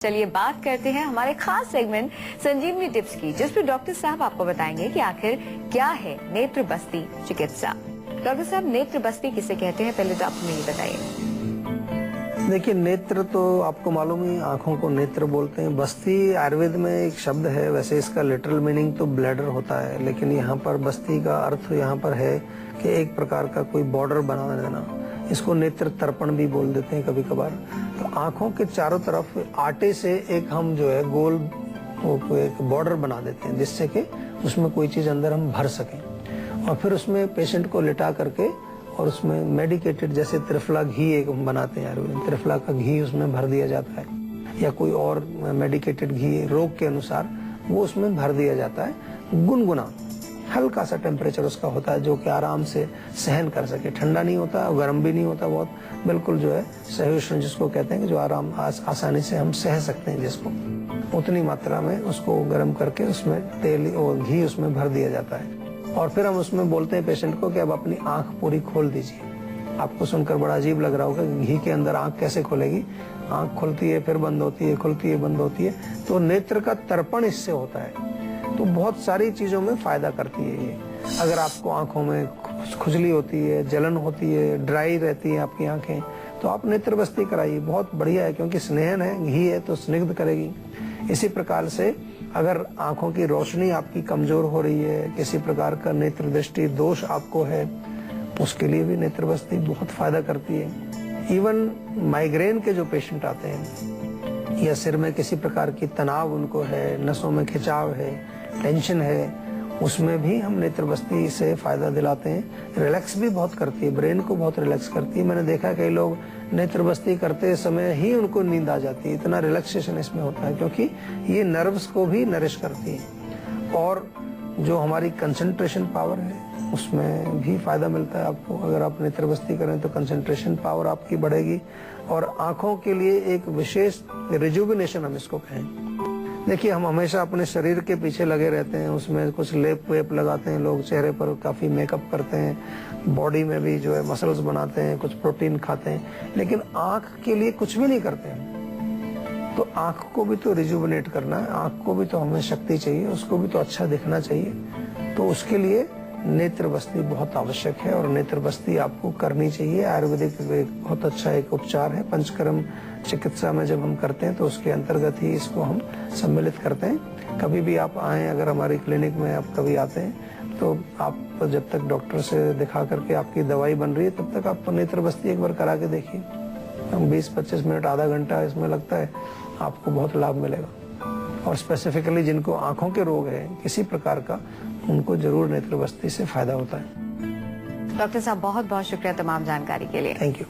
चलिए बात करते हैं हमारे खास सेगमेंट संजीवनी टिप्स की, जिसमें डॉक्टर साहब आपको बताएंगे कि आखिर क्या है नेत्र बस्ती चिकित्सा। डॉक्टर साहब, नेत्र बस्ती किसे कहते हैं, पहले तो आप हमें ये बताइए। देखिए, नेत्र तो आपको मालूम ही, आंखों को नेत्र बोलते हैं। बस्ती आयुर्वेद में एक शब्द है, वैसे इसका लिटरल मीनिंग तो ब्लैडर होता है, लेकिन यहाँ पर बस्ती का अर्थ यहाँ पर है कि एक प्रकार का कोई बॉर्डर बना देना। इसको नेत्र तर्पण भी बोल देते हैं कभी कभार। तो आंखों के चारों तरफ आटे से एक हम जो है गोल एक बॉर्डर बना देते हैं, जिससे कि उसमें कोई चीज अंदर हम भर सकें, और फिर उसमें पेशेंट को लिटा करके और उसमें मेडिकेटेड, जैसे त्रिफला घी एक हम बनाते हैं आयुर्वेद, त्रिफला का घी उसमें भर दिया जाता है, या कोई और मेडिकेटेड घी रोग के अनुसार वो उसमें भर दिया जाता है। गुनगुना हल्का सा टेम्परेचर उसका होता है, जो कि आराम से सहन कर सके, ठंडा नहीं होता और गर्म भी नहीं होता, बहुत बिल्कुल जो है सही जिसको कहते हैं कि जो आसानी से हम सह सकते हैं, जिसको उतनी मात्रा में उसको गर्म करके उसमें तेल और घी उसमें भर दिया जाता है। और फिर हम उसमें बोलते हैं पेशेंट को कि अब अपनी आंख पूरी खोल दीजिए। आपको सुनकर बड़ा अजीब लग रहा होगा कि घी के अंदर आंख कैसे खोलेगी, आंख खुलती है फिर बंद होती है, खुलती है बंद होती है। तो नेत्र का तर्पण इससे होता है, तो बहुत सारी चीजों में फायदा करती है ये। अगर आपको आंखों में खुजली होती है, जलन होती है, ड्राई रहती है आपकी आंखें, तो आप नेत्र बस्ती कराइए, बहुत बढ़िया है, क्योंकि स्नेहन है, घी है तो स्निग्ध करेगी। इसी प्रकार से अगर आंखों की रोशनी आपकी कमजोर हो रही है, किसी प्रकार का नेत्र दृष्टि दोष आपको है, उसके लिए भी नेत्र बस्ती बहुत फायदा करती है। इवन माइग्रेन के जो पेशेंट आते हैं, या सिर में किसी प्रकार की तनाव उनको है, नसों में खिंचाव है, टेंशन है, उसमें भी हम नेत्र बस्ती से फायदा दिलाते हैं। रिलैक्स भी बहुत करती है, ब्रेन को बहुत रिलैक्स करती है। मैंने देखा कई लोग नेत्र बस्ती करते समय ही उनको नींद आ जाती है, इतना रिलैक्सेशन इसमें होता है, क्योंकि ये नर्व्स को भी नरिश करती है। और जो हमारी कंसंट्रेशन पावर है उसमें भी फायदा मिलता है आपको। अगर आप नेत्र बस्ती करें तो कंसंट्रेशन पावर आपकी बढ़ेगी, और आंखों के लिए एक विशेष रिजुविनेशन हम इसको कहें। देखिए, हम हमेशा अपने शरीर के पीछे लगे रहते हैं, उसमें कुछ लेप वेप लगाते हैं लोग, चेहरे पर काफी मेकअप करते हैं, बॉडी में भी जो है मसल्स बनाते हैं, कुछ प्रोटीन खाते हैं, लेकिन आंख के लिए कुछ भी नहीं करते हैं। तो आंख को भी तो रिजुविनेट करना है, आंख को भी तो हमें शक्ति चाहिए, उसको भी तो अच्छा दिखना चाहिए। तो उसके लिए नेत्र बस्ती बहुत आवश्यक है, और नेत्र बस्ती आपको करनी चाहिए। आयुर्वेदिक बहुत अच्छा एक उपचार है। पंचकर्म चिकित्सा में जब हम करते हैं तो उसके अंतर्गत ही इसको हम सम्मिलित करते हैं। कभी भी आप आए, अगर हमारी क्लिनिक में आप कभी आते हैं, तो आप जब तक डॉक्टर से दिखा करके आपकी दवाई बन रही है, तब तक आप नेत्र बस्ती एक बार करा के देखिए। 20-25 मिनट, आधा घंटा इसमें लगता है, आपको बहुत लाभ मिलेगा। और स्पेसिफिकली जिनको आंखों के रोग है किसी प्रकार का, उनको जरूर नेत्र बस्ती से फायदा होता है। डॉक्टर साहब, बहुत बहुत शुक्रिया तमाम जानकारी के लिए। Thank you.